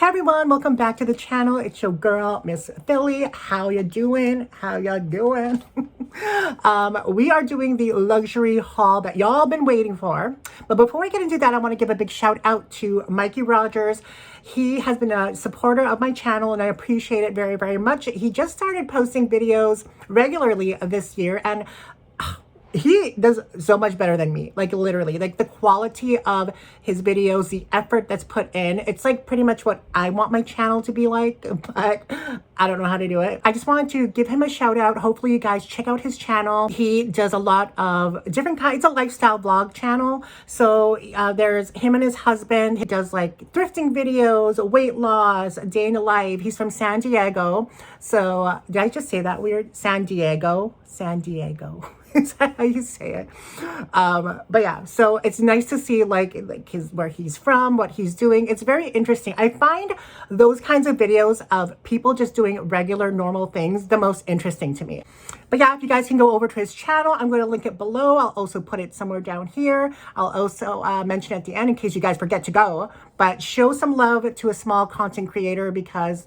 Hey everyone, welcome back to the channel. It's your girl, Msfili. How you doing? How you doing? We are doing the luxury haul that y'all been waiting for. But before we get into that, I want to give a big shout out to Mikey Rogers. He has been a supporter of my channel and I appreciate it very, very much. He just started posting videos regularly this year, and he does so much better than me, like literally, like the quality of his videos, the effort that's put in, it's like pretty much what I want my channel to be like, but I don't know how to do it. I just wanted to give him a shout out. Hopefully you guys check out his channel. He does a lot of different kinds. It's a lifestyle vlog channel. So there's him and his husband. He does like thrifting videos, weight loss, day in the life. He's from San Diego. So did I just say that weird? San Diego. Is that how you say it? But yeah, so it's nice to see like where he's from, what he's doing. It's very interesting. I find those kinds of videos of people just doing regular normal things the most interesting to me. But yeah, if you guys can go over to his channel, I'm going to link it below. I'll also put it somewhere down here. I'll also mention at the end in case you guys forget to go. But show some love to a small content creator, because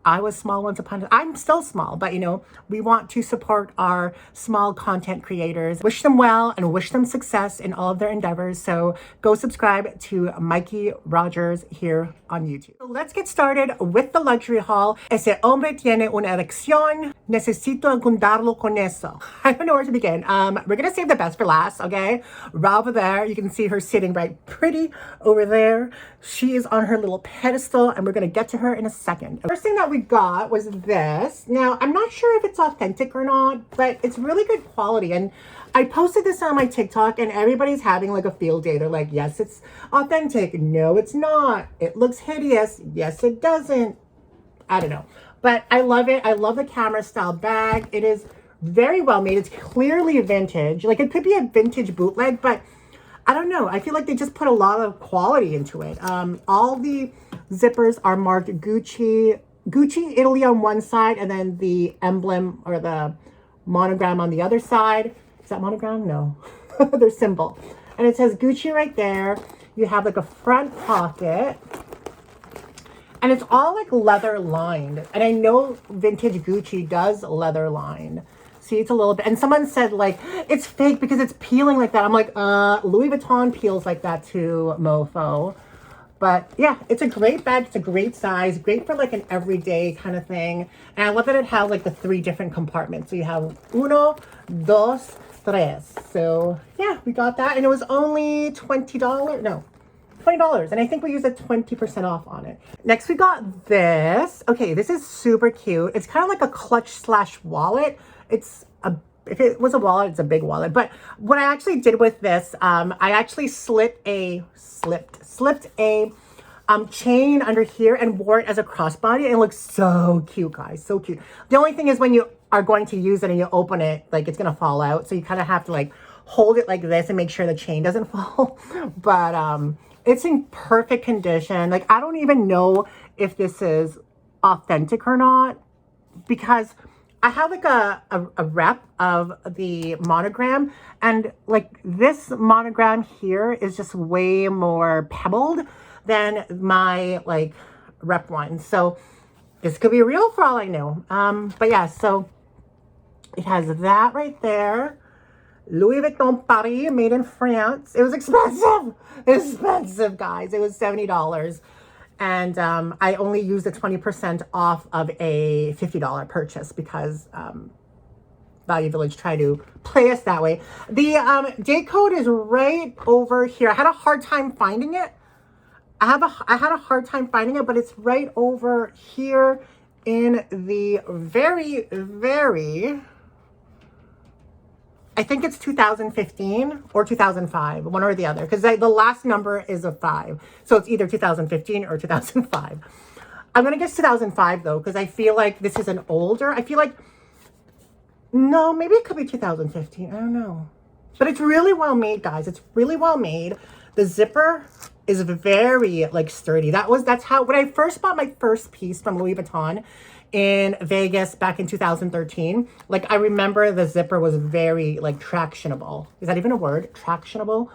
I was small once upon a time. I'm still small, but you know, we want to support our small content creators. Wish them well and wish them success in all of their endeavors. So go subscribe to Mikey Rogers here on YouTube. So let's get started with the luxury haul. Ese hombre tiene una erección. Necesito agundarlo con eso. I don't know where to begin. We're gonna save the best for last, okay? Right over there, you can see her sitting right pretty over there. She is on her little pedestal and we're gonna get to her in a second. First thing that we got was this. Now, I'm not sure if it's authentic or not, but it's really good quality. And I posted this on my TikTok and everybody's having like a field day. They're like, yes, it's authentic. No, it's not. It looks hideous. Yes, it doesn't. I don't know. But I love it. I love the camera style bag. It is very well made. It's clearly vintage. Like it could be a vintage bootleg, but I don't know. I feel like they just put a lot of quality into it. All the zippers are marked Gucci, Italy on one side, and then the emblem or the monogram on the other side. Is that monogram? No. Their symbol. And it says Gucci right there. You have like a front pocket. And it's all like leather lined. And I know vintage Gucci does leather lined. See, it's a little bit. And someone said like, it's fake because it's peeling like that. I'm like, Louis Vuitton peels like that too, mofo. But yeah, it's a great bag. It's a great size. Great for like an everyday kind of thing. And I love that it has like the 3 different compartments. So you have uno, dos, tres. So yeah, we got that. And it was only $20. No, $20. And I think we used a 20% off on it. Next, we got this. Okay, this is super cute. It's kind of like a clutch / wallet. If it was a wallet, it's a big wallet. But what I actually did with this, I actually slipped a chain under here and wore it as a crossbody. And it looks so cute, guys. So cute. The only thing is when you are going to use it and you open it, like it's going to fall out. So you kind of have to like hold it like this and make sure the chain doesn't fall. But it's in perfect condition. Like I don't even know if this is authentic or not, because I have like a rep of the monogram, and like this monogram here is just way more pebbled than my like rep one. So this could be real for all I know. But yeah, so it has that right there. Louis Vuitton Paris, made in France. It was expensive, guys. It was $70. And I only used the 20% off of a $50 purchase because Value Village tried to play us that way. The day code is right over here. I had a hard time finding it. I had a hard time finding it, but it's right over here in the very, very, I think it's 2015 or 2005, one or the other, because the last number is a 5. So it's either 2015 or 2005. I'm going to guess 2005 though, because I feel like this is an older, I feel like, no, maybe it could be 2015. I don't know. But it's really well made, guys. It's really well made. The zipper is very like sturdy. That's how, when I first bought my first piece from Louis Vuitton in Vegas back in 2013, like I remember the zipper was very like tractionable. Is that even a word? Tractionable.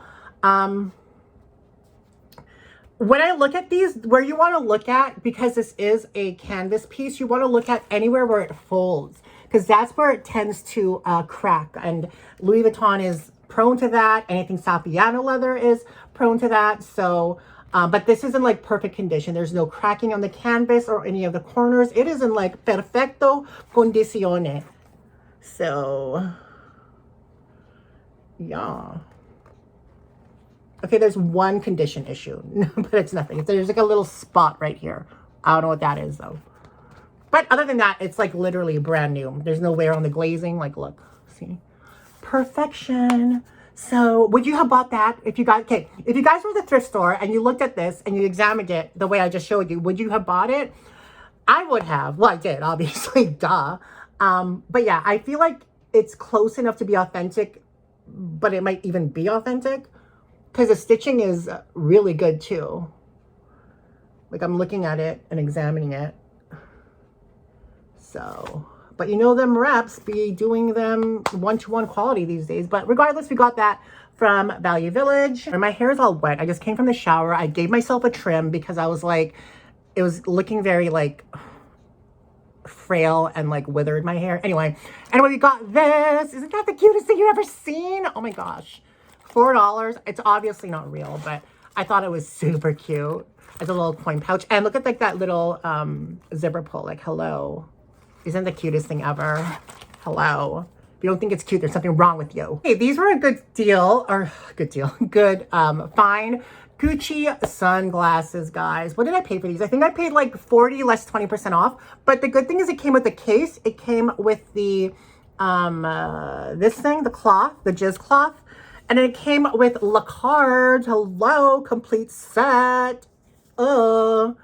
when I look at these, where you want to look at, because this is a canvas piece, you want to look at anywhere where it folds, because that's where it tends to crack. And Louis Vuitton is prone to that. Anything Saffiano leather is prone to that. So, but this is in like perfect condition. There's no cracking on the canvas or any of the corners. It is in like perfecto condizione. So, yeah. Okay, there's one condition issue, but it's nothing. There's like a little spot right here. I don't know what that is though. But other than that, it's like literally brand new. There's no wear on the glazing. Like, look, see, perfection. So would you have bought that if you guys, okay, if you guys were at the thrift store and you looked at this and you examined it the way I just showed you, would you have bought it? I would have. Well, I did, obviously, duh. But yeah, I feel like it's close enough to be authentic, but it might even be authentic. Because the stitching is really good too. Like I'm looking at it and examining it. So, but you know them reps be doing them one-to-one quality these days. But regardless, we got that from Value Village. And my hair is all wet. I just came from the shower. I gave myself a trim because I was like, it was looking very like frail and like withered, my hair. Anyway, we got this. Isn't that the cutest thing you've ever seen? Oh my gosh. $4. It's obviously not real, but I thought it was super cute. It's a little coin pouch. And look at like that little zipper pull, like hello. Isn't the cutest thing ever? Hello. If you don't think it's cute, there's something wrong with you. Hey, these were a good deal, good fine Gucci sunglasses, guys. What did I pay for these? I think I paid like 40 less 20% off. But the good thing is it came with the case. It came with the, this thing, the cloth, the jizz cloth. And then it came with La Carte. Hello, complete set. Oh,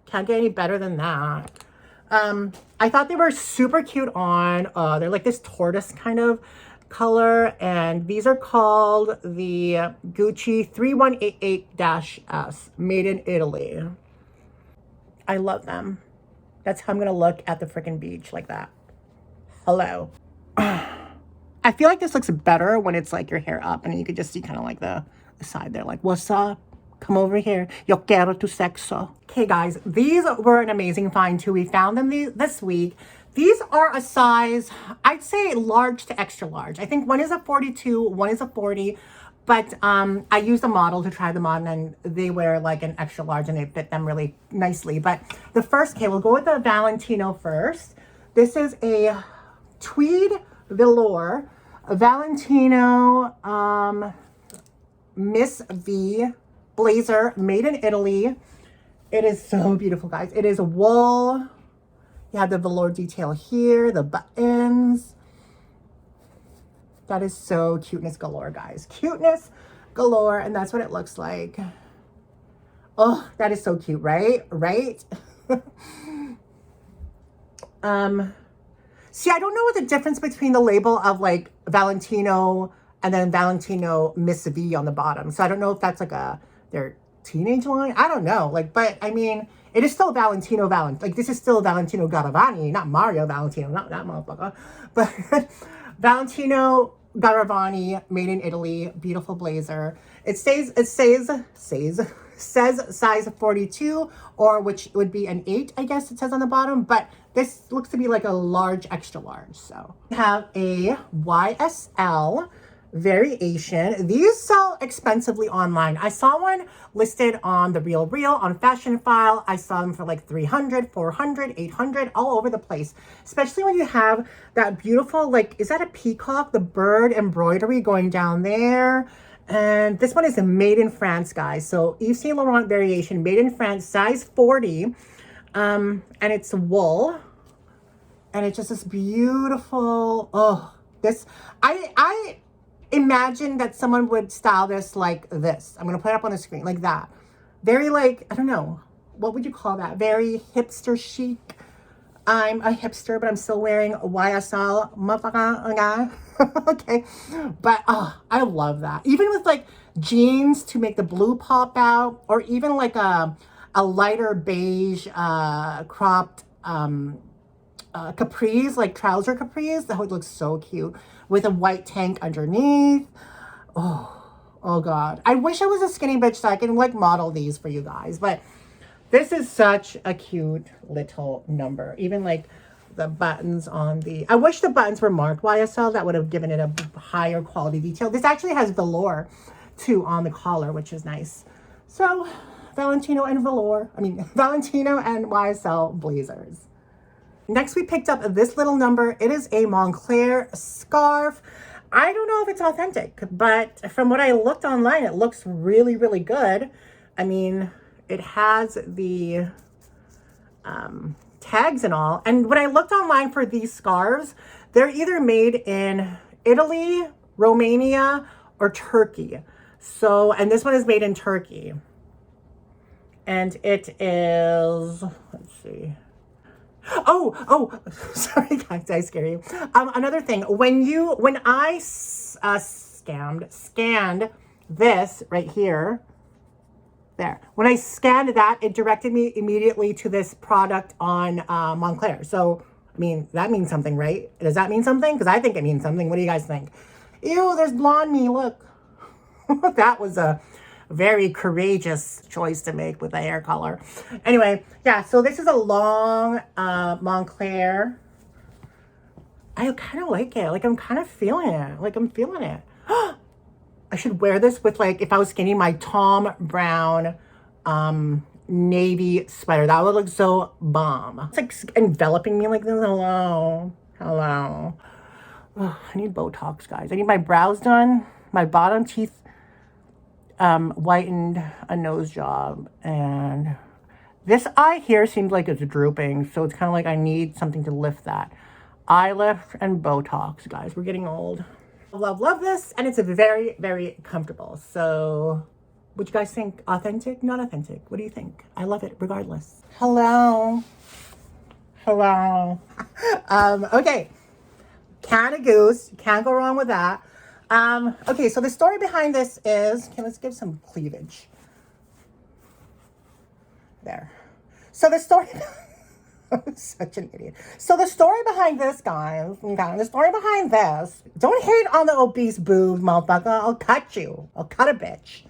can't get any better than that. I thought they were super cute on. They're like this tortoise kind of color. And these are called the Gucci 3188-S, made in Italy. I love them. That's how I'm going to look at the freaking beach, like that. Hello. I feel like this looks better when it's like your hair up and you could just see kind of like the side there. Like, what's up? Come over here. Yo quiero tu sexo. Okay, guys, these were an amazing find too. We found them this week. These are a size, I'd say large to extra large. I think one is a 42, one is a 40. But I used a model to try them on and they wear like an extra large and they fit them really nicely. But the first, okay, we'll go with the Valentino first. This is a tweed velour. A Valentino Miss V blazer made in Italy. It is so beautiful, guys. It is wool. You have the velour detail here, the buttons. That is so cuteness galore, guys. Cuteness galore, and that's what it looks like. Oh, that is so cute, right? Right? See, I don't know what the difference between the label of like Valentino and then Valentino Miss V on the bottom. So I don't know if that's like their teenage line. I don't know. Like, but I mean, it is still Valentino Like this is still Valentino Garavani, not Mario Valentino, not that motherfucker. But Valentino Garavani, made in Italy, beautiful blazer. It says size 42, or which would be an 8, I guess it says on the bottom, but this looks to be like a large, extra large. So we have a YSL variation. These sell expensively online. I saw one listed on The Real on Fashion File. I saw them for like 300, 400, 800, all over the place. Especially when you have that beautiful, like, is that a peacock? The bird embroidery going down there. And this one is made in France, guys. So Yves Saint Laurent variation, made in France, size 40. And it's wool. And it's just this beautiful, oh, this, I imagine that someone would style this like this. I'm going to put it up on the screen like that. Very like, I don't know, what would you call that? Very hipster chic. I'm a hipster, but I'm still wearing a YSL motherfucker. Okay. But I love that. Even with like jeans to make the blue pop out, or even like a lighter beige cropped capris, like trouser capris. That would look so cute with a white tank underneath. Oh, Oh God. I wish I was a skinny bitch so I can like model these for you guys. But this is such a cute little number. Even like the buttons on the, I wish the buttons were marked YSL. That would have given it a higher quality detail. This actually has velour too on the collar, which is nice. So Valentino and Valentino and YSL blazers. Next, we picked up this little number. It is a Moncler scarf. I don't know if it's authentic, but from what I looked online, it looks really, really good. I mean, it has the tags and all. And when I looked online for these scarves, they're either made in Italy, Romania, or Turkey. So, and this one is made in Turkey. And it is, let's see. Oh, sorry guys, did I scare you? Another thing, when I scanned this right here, there. When I scanned that, it directed me immediately to this product on Moncler. So, I mean, that means something, right? Does that mean something? Because I think it means something. What do you guys think? Ew, there's blonde me, look. That was a very courageous choice to make with the hair color. Anyway, yeah, so this is a long Moncler. I kind of like it. Like, I'm kind of feeling it. Like, I'm feeling it. I should wear this with, like, if I was skinny, my Tom Brown navy sweater. That would look so bomb. It's like enveloping me like this. Hello. Hello. Ugh, I need Botox, guys. I need my brows done. My bottom teeth whitened, a nose job, and this eye here seems like it's drooping, so it's kind of like I need something to lift that. Eye lift and Botox, guys. We're getting old. Love this, and it's very, very comfortable. So what you guys think? Authentic, not authentic? What do you think? I love it regardless. Hello. Okay, Canada Goose, can't go wrong with that. Okay, so the story behind this is, okay, let's give some cleavage. There. So the story, I'm such an idiot. So the story behind this, guys, the story behind this, don't hate on the obese boobs, motherfucker. I'll cut you. I'll cut a bitch.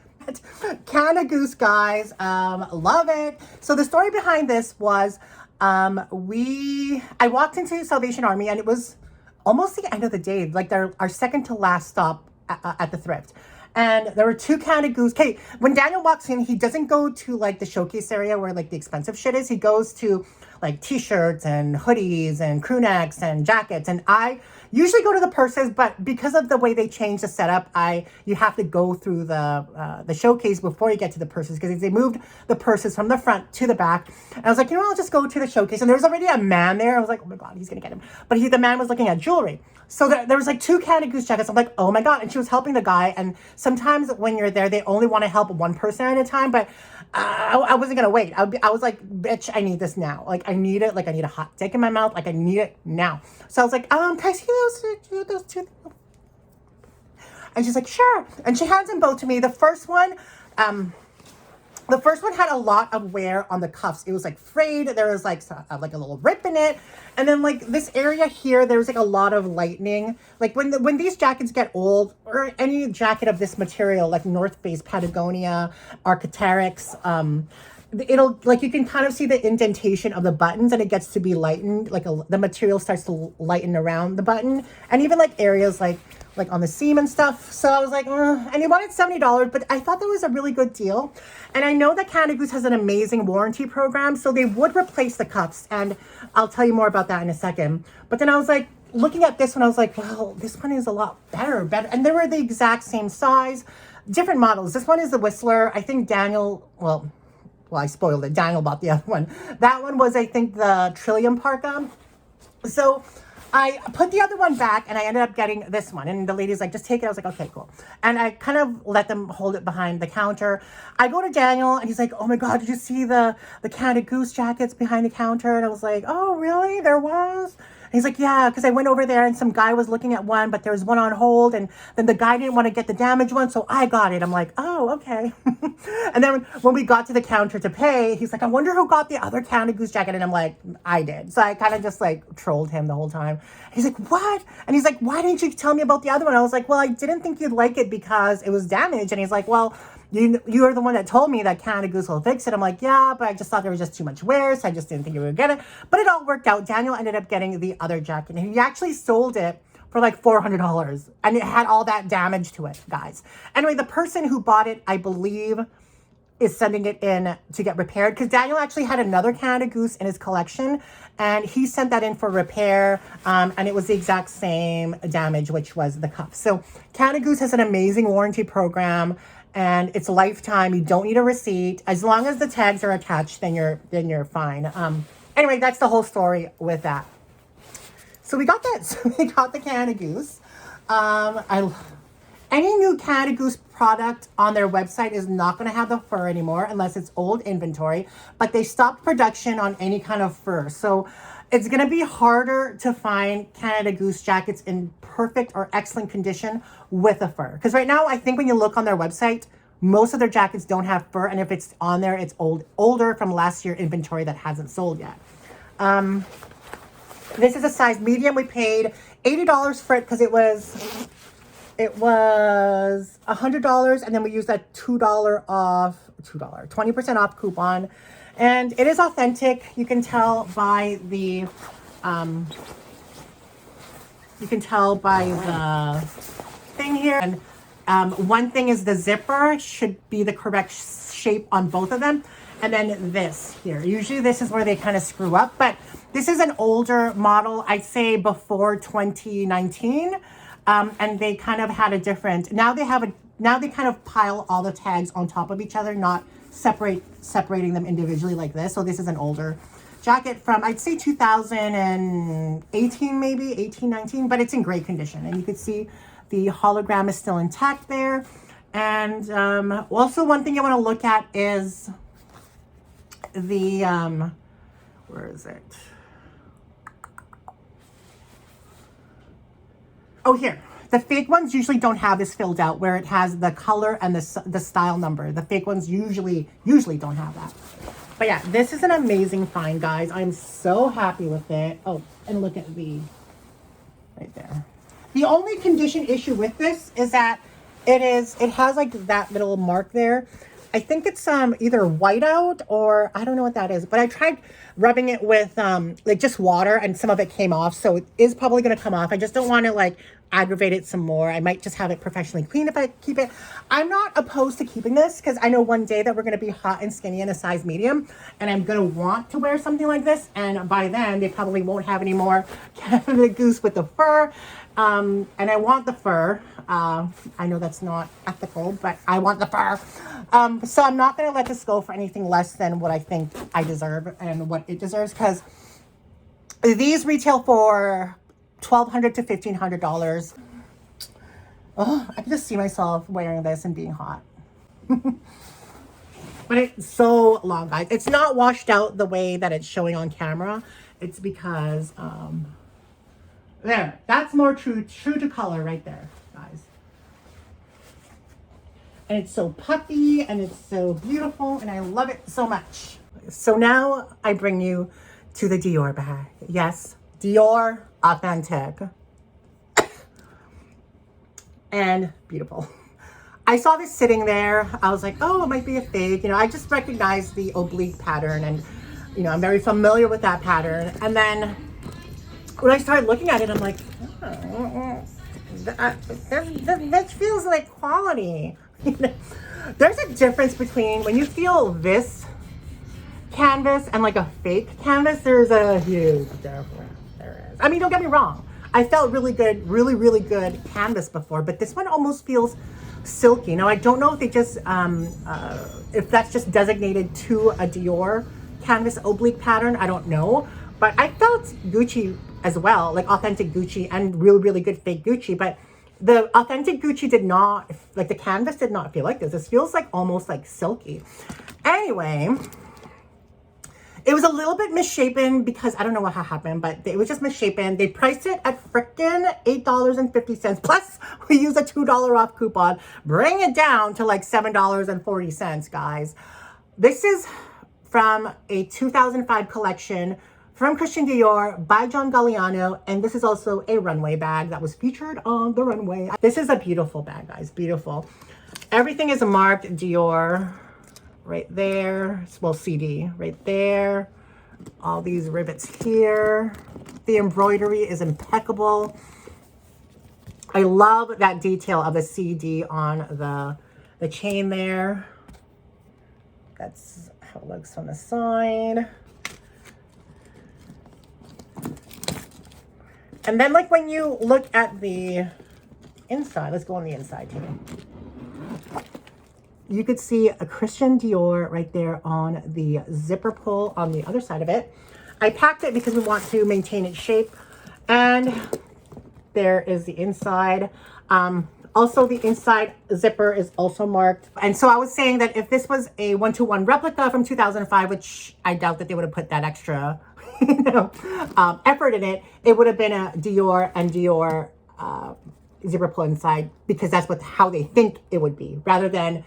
Canada Goose, guys, love it. So the story behind this was, I walked into Salvation Army, and it was almost the end of the day, like our second to last stop at the Thrift. And there were two Canada Goose. Okay, when Daniel walks in, he doesn't go to like the showcase area where like the expensive shit is. He goes to like t-shirts and hoodies and crew necks and jackets. And I usually go to the purses, but because of the way they changed the setup, you have to go through the showcase before you get to the purses, because they moved the purses from the front to the back. And I was like, you know, I'll just go to the showcase. And there was already a man there. I was like, oh my God, he's gonna get him. But the man was looking at jewelry. So there was like two Canada Goose jackets. I'm like, oh my God. And she was helping the guy. And sometimes when you're there, they only want to help one person at a time. But I wasn't going to wait. I was like, bitch, I need this now. Like, I need it. Like, I need a hot dick in my mouth. Like, I need it now. So I was like, can I see those two? And she's like, sure. And she hands them both to me. The first one had a lot of wear on the cuffs. It was like frayed. There was like a little rip in it. And then like this area here, there was like a lot of lightning. Like when these jackets get old, or any jacket of this material, like North Face, Patagonia, Arc'teryx, it'll, like, you can kind of see the indentation of the buttons, and it gets to be lightened. Like the material starts to lighten around the button, and even like areas like on the seam and stuff. So I was like, and he wanted $70, but I thought that was a really good deal. And I know that Canada Goose has an amazing warranty program, so they would replace the cuffs, and I'll tell you more about that in a second. But then I was like, looking at this one, I was like, well, this one is a lot better. And they were the exact same size, different models. This one is the Whistler. I think Daniel, well, I spoiled it. Daniel bought the other one. That one was, I think, the Trillium Parka. So I put the other one back, and I ended up getting this one. And the lady's like, just take it. I was like, okay, cool. And I kind of let them hold it behind the counter. I go to Daniel, and he's like, oh my God, did you see the Canada Goose jackets behind the counter? And I was like, oh, really? There was? he's like, yeah, because I went over there and some guy was looking at one, but there was one on hold. And then the guy didn't want to get the damaged one. So I got it. I'm like, oh, okay. And then when we got to the counter to pay, he's like, I wonder who got the other Canada Goose jacket. And I'm like, I did. So I kind of just like trolled him the whole time. He's like, what? And he's like, why didn't you tell me about the other one? I was like, well, I didn't think you'd like it because it was damaged. And he's like, well, you're the one that told me that Canada Goose will fix it. I'm like, yeah, but I just thought there was just too much wear, so I just didn't think you would get it. But it all worked out. Daniel ended up getting the other jacket, and he actually sold it for like $400, and it had all that damage to it, guys. Anyway, the person who bought it, I believe, is sending it in to get repaired, because Daniel actually had another Canada Goose in his collection, and he sent that in for repair, and it was the exact same damage, which was the cuff. So Canada Goose has an amazing warranty program, and it's lifetime. You don't need a receipt. As long as the tags are attached, then you're fine. Anyway, that's the whole story with that. So we got that. So we got the Canada Goose. Any new Canada Goose product on their website is not going to have the fur anymore unless it's old inventory. But they stopped production on any kind of fur. So it's going to be harder to find Canada Goose jackets in perfect or excellent condition with a fur. Because right now, I think when you look on their website, most of their jackets don't have fur. And if it's on there, it's older from last year inventory that hasn't sold yet. This is a size medium. We paid $80 for it because it was $100. And then we used that $20 off, 20% off coupon. And it is authentic. You can tell by the, thing here. And one thing is the zipper should be the correct shape on both of them. And then this here. Usually this is where they kind of screw up. But this is an older model, I'd say before 2019. And they kind of had a different, now they kind of pile all the tags on top of each other, not separating them individually like this. So this is an older jacket from, I'd say 2018, maybe 18, 19, but it's in great condition. And you can see the hologram is still intact there. And also one thing you want to look at is the, where is it? Oh, here. The fake ones usually don't have this filled out where it has the color and the style number. The fake ones usually don't have that. But yeah, this is an amazing find, guys. I'm so happy with it. Oh, and look at the, right there. The only condition issue with this is that it has like that little mark there. I think it's either whiteout or I don't know what that is, but I tried rubbing it with like just water and some of it came off. So it is probably going to come off. I just don't want to like aggravate it some more. I might just have it professionally cleaned if I keep it. I'm not opposed to keeping this because I know one day that we're going to be hot and skinny in a size medium and I'm going to want to wear something like this. And by then they probably won't have any more Canada Goose with the fur. And I want the fur. I know that's not ethical, but I want the fur. So I'm not going to let this go for anything less than what I think I deserve and what it deserves, because these retail for $1,200 to $1,500. Oh, I can just see myself wearing this and being hot. But it's so long, guys. It's not washed out the way that it's showing on camera. It's because, there, that's more true to color right there, guys. And it's so puffy and it's so beautiful and I love it so much. So now I bring you to the Dior bag. Yes, Dior authentic and beautiful. I saw this sitting there. I was like, oh, it might be a fake. You know, I just recognized the oblique pattern and, you know, I'm very familiar with that pattern. And then when I started looking at it, I'm like, oh, this feels like quality. There's a difference between when you feel this canvas and like a fake canvas, there's a huge difference. There is. I mean, don't get me wrong. I felt really good, really good canvas before, but this one almost feels silky. Now, I don't know if they just, if that's just designated to a Dior canvas oblique pattern. I don't know, but I felt Gucci as well, like authentic Gucci and really good fake Gucci, but the authentic Gucci did not, like the canvas did not feel like this. This feels like almost like silky. Anyway, It was a little bit misshapen because I don't know what happened, but it was just misshapen. They priced it at frickin' $8.50. Plus, we use a $2 off coupon. Bring it down to like $7.40, guys. This is from a 2005 collection from Christian Dior by John Galliano. And this is also a runway bag that was featured on the runway. This is a beautiful bag, guys. Beautiful. Everything is marked Dior. Right there, well, CD right there, all these rivets here. The embroidery is impeccable. I love that detail of the CD on the chain there. That's how it looks on the side. And then like when you look at the inside, let's go on the inside too. You could see a Christian Dior right there on the zipper pull on the other side of it. I packed it because we want to maintain its shape. And there is the inside. Also, the inside zipper is also marked. And so I was saying that if this was a 1-to-1 replica from 2005, which I doubt that they would have put that extra effort in it, it would have been a Dior and Dior zipper pull inside, because that's how they think it would be, rather than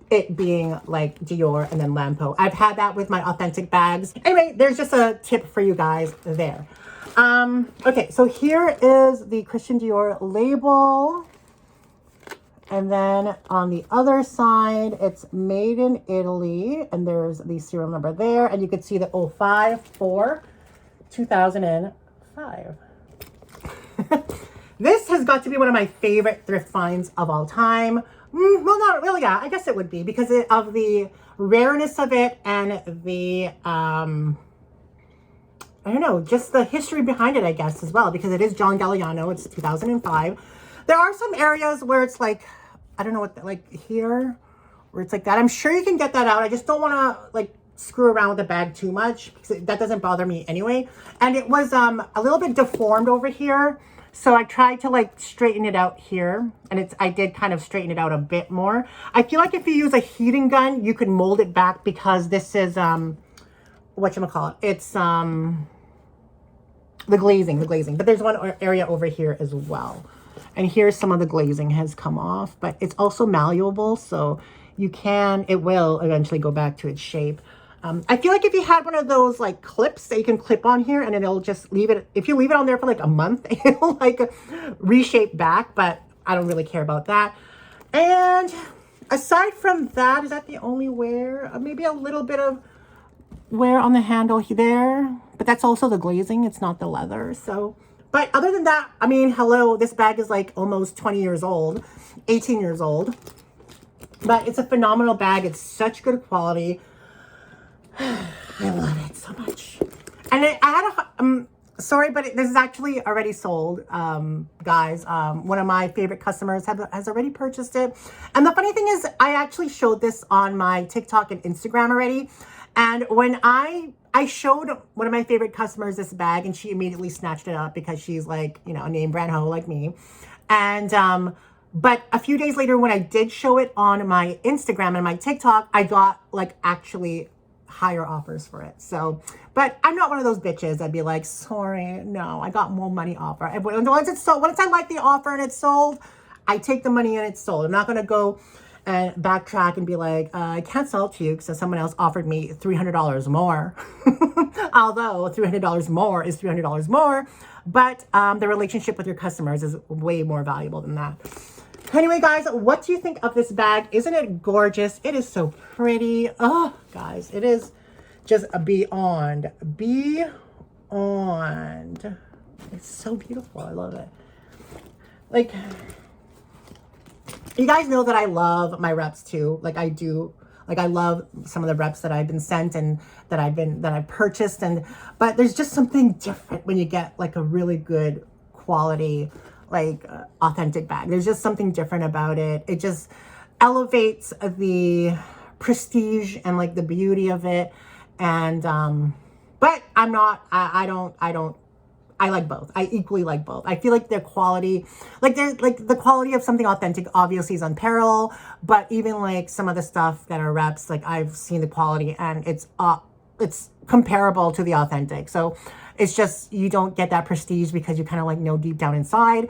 it being like Dior and then Lampo. I've had that with my authentic bags. Anyway, there's just a tip for you guys there. Okay, so here is the Christian Dior label. And then on the other side, it's made in Italy. And there's the serial number there. And you can see the 05 for 2005. This has got to be one of my favorite thrift finds of all time. Well, not really. Yeah, I guess it would be because of the rareness of it and the, I don't know, just the history behind it, I guess, as well, because it is John Galliano. It's 2005. There are some areas where it's like, I don't know what, like here, where it's like that. I'm sure you can get that out. I just don't want to like screw around with the bag too much because that doesn't bother me anyway. And it was a little bit deformed over here. So I tried to like straighten it out here, and I did kind of straighten it out a bit more. I feel like if you use a heating gun, you can mold it back because this is, whatchamacallit, it's the glazing. But there's one area over here as well. And here's some of the glazing has come off, but it's also malleable. So it will eventually go back to its shape. I feel like if you had one of those like clips that you can clip on here and it'll just leave it, if you leave it on there for like a month, it'll like reshape back, but I don't really care about that. And aside from that, is that the only wear? Maybe a little bit of wear on the handle there, but that's also the glazing. It's not the leather. So, but other than that, I mean, hello, this bag is like almost 20 years old, 18 years old, but it's a phenomenal bag. It's such good quality. I love it so much. And I had sorry, but this is actually already sold, guys. One of my favorite customers has already purchased it. And the funny thing is, I actually showed this on my TikTok and Instagram already. And when I showed one of my favorite customers this bag, and she immediately snatched it up because she's like, you know, a name brand hoe like me. And, but a few days later, when I did show it on my Instagram and my TikTok, I got like actually higher offers for it. So, but I'm not one of those bitches. I'd be like, sorry, no, I got more money offer. And once it's sold, once I like the offer and it's sold, I take the money and it's sold. I'm not going to go and backtrack and be like, I can't sell it to you because someone else offered me $300 more. Although $300 more is $300 more, but the relationship with your customers is way more valuable than that. Anyway, guys, what do you think of this bag? Isn't it gorgeous? It is so pretty. Oh, guys, it is just beyond. It's so beautiful. I love it. Like, you guys know that I love my reps too. Like I do. Like I love some of the reps that I've been sent and that I've purchased. But there's just something different when you get like a really good quality, like authentic bag. There's just something different about it. It just elevates the prestige and like the beauty of it. And but I like both. I equally like both. I feel like their quality, like there's like the quality of something authentic obviously is unparalleled, but even like some of the stuff that are reps, like I've seen the quality and it's it's comparable to the authentic. So it's just, you don't get that prestige because you kind of like know deep down inside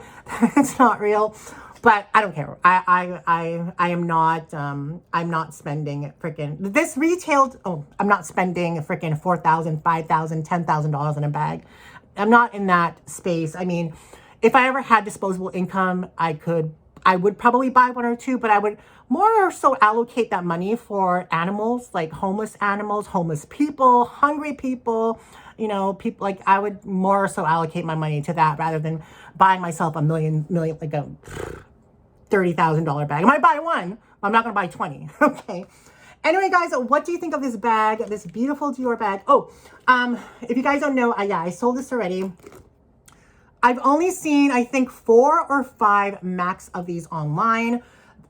it's not real. But I don't care. I am not, I'm not spending freaking, this retailed, oh, I'm not spending freaking $4,000, $5,000, $10,000 in a bag. I'm not in that space. I mean, if I ever had disposable income, I would probably buy one or two, but I would more so allocate that money for animals, like homeless animals, homeless people, hungry people, you know, people like, I would more so allocate my money to that rather than buying myself a million, like a $30,000 bag. I might buy one. I'm not going to buy 20. Okay. Anyway, guys, what do you think of this bag? This beautiful Dior bag. Oh, if you guys don't know, yeah, I sold this already. I've only seen, I think, 4 or 5 max of these online.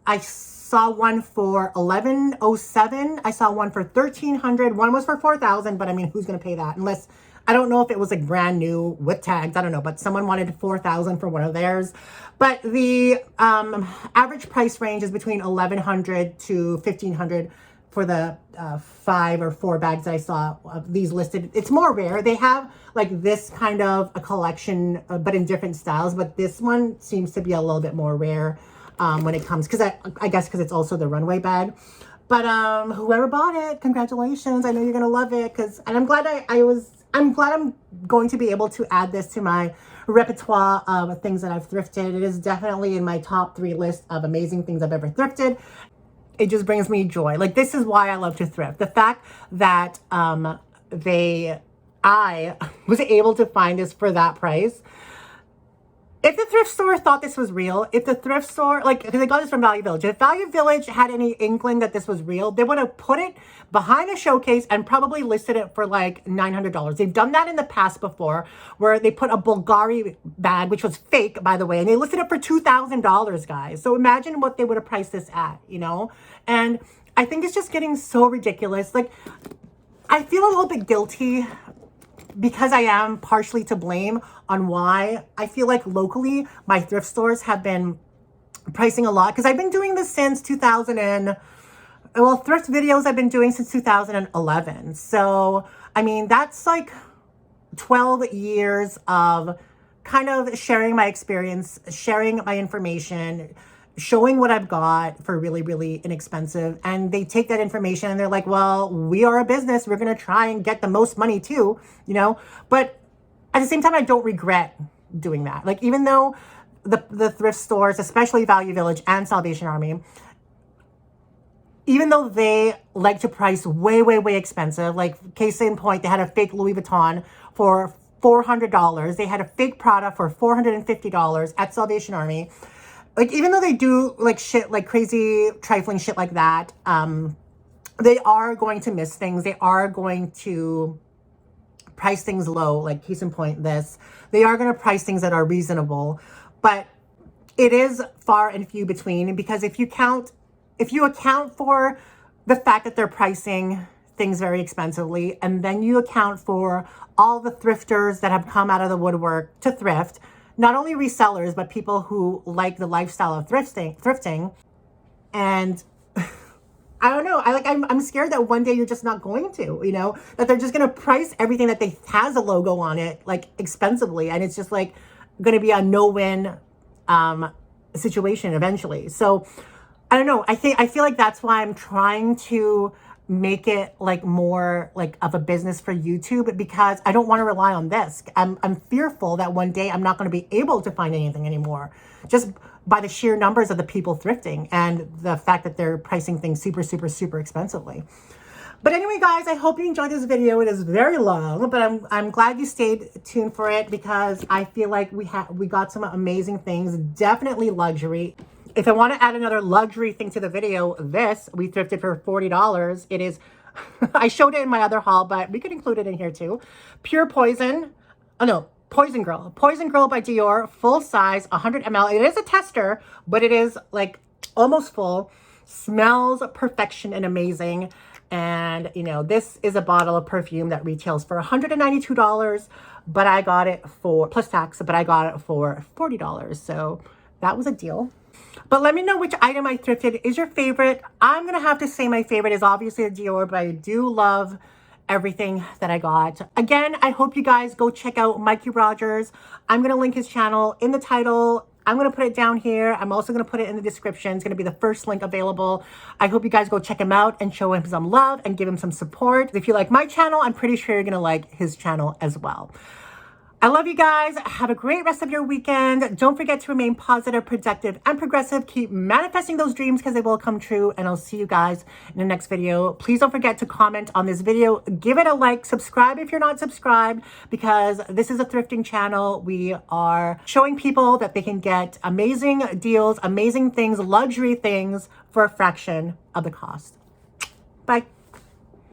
I saw one for $1,107. I saw one for $1,300. One was for $4,000, but I mean, who's going to pay that? Unless, I don't know if it was like brand new with tags. I don't know, but someone wanted $4,000 for one of theirs. But the average price range is between $1,100 to $1,500 for the 5 or 4 bags that I saw of these listed. It's more rare. They have like this kind of a collection, but in different styles. But this one seems to be a little bit more rare when it comes, because I guess because it's also the runway bag. But whoever bought it, congratulations. I know you're gonna love it, and I'm glad I'm glad I'm going to be able to add this to my repertoire of things that I've thrifted. It is definitely in my top 3 list of amazing things I've ever thrifted. It just brings me joy. Like, this is why I love to thrift. The fact that I was able to find this for that price. If the thrift store thought this was real, if the thrift store, like, because I got this from Value Village, if Value Village had any inkling that this was real, they would have put it behind a showcase and probably listed it for like $900. They've done that in the past before, where they put a Bulgari bag, which was fake, by the way, and they listed it for $2,000, guys. So imagine what they would have priced this at, you know? And I think it's just getting so ridiculous. Like, I feel a little bit guilty because I am partially to blame on why I feel like locally my thrift stores have been pricing a lot, because I've been doing this since thrift videos I've been doing since 2011. So, I mean, that's like 12 years of kind of sharing my experience, sharing my information, showing what I've got for really, really inexpensive. And they take that information and they're like, well, we are a business. We're going to try and get the most money too, you know? But at the same time, I don't regret doing that. Like, even though the thrift stores, especially Value Village and Salvation Army, even though they like to price way, way, way expensive, like case in point, they had a fake Louis Vuitton for $400. They had a fake Prada for $450 at Salvation Army. Like, even though they do like shit, like crazy trifling shit like that, they are going to miss things. They are going to price things low, like case in point this. They are going to price things that are reasonable, but it is far and few between, because if you account for the fact that they're pricing things very expensively, and then you account for all the thrifters that have come out of the woodwork to thrift, not only resellers, but people who like the lifestyle of thrifting. And I don't know, I'm scared that one day you're just not going to, you know, that they're just going to price everything that has a logo on it, like, expensively. And it's just like going to be a no-win situation eventually. So I don't know. I feel like that's why I'm trying to make it like more like of a business for YouTube, because I don't want to rely on this. I'm fearful that one day I'm not going to be able to find anything anymore, just by the sheer numbers of the people thrifting and the fact that they're pricing things super, super, super expensively. But anyway, guys, I hope you enjoyed this video. It is very long, but I'm glad you stayed tuned for it, because I feel like we got some amazing things, definitely luxury. If I want to add another luxury thing to the video, this we thrifted for $40. It is, I showed it in my other haul, but we could include it in here too. Pure Poison, oh no, Poison Girl by Dior, full size, 100 ml. It is a tester, but it is like almost full. Smells perfection and amazing. And you know, this is a bottle of perfume that retails for $192, but I got it for, plus tax, but I got it for $40. So that was a deal. But let me know which item I thrifted is your favorite. I'm going to have to say my favorite is obviously a Dior, but I do love everything that I got. Again, I hope you guys go check out Mikey Rogers. I'm going to link his channel in the title. I'm going to put it down here. I'm also going to put it in the description. It's going to be the first link available. I hope you guys go check him out and show him some love and give him some support. If you like my channel, I'm pretty sure you're going to like his channel as well. I love you guys. Have a great rest of your weekend. Don't forget to remain positive, productive, and progressive. Keep manifesting those dreams because they will come true. And I'll see you guys in the next video. Please don't forget to comment on this video. Give it a like. Subscribe if you're not subscribed, because this is a thrifting channel. We are showing people that they can get amazing deals, amazing things, luxury things for a fraction of the cost. Bye.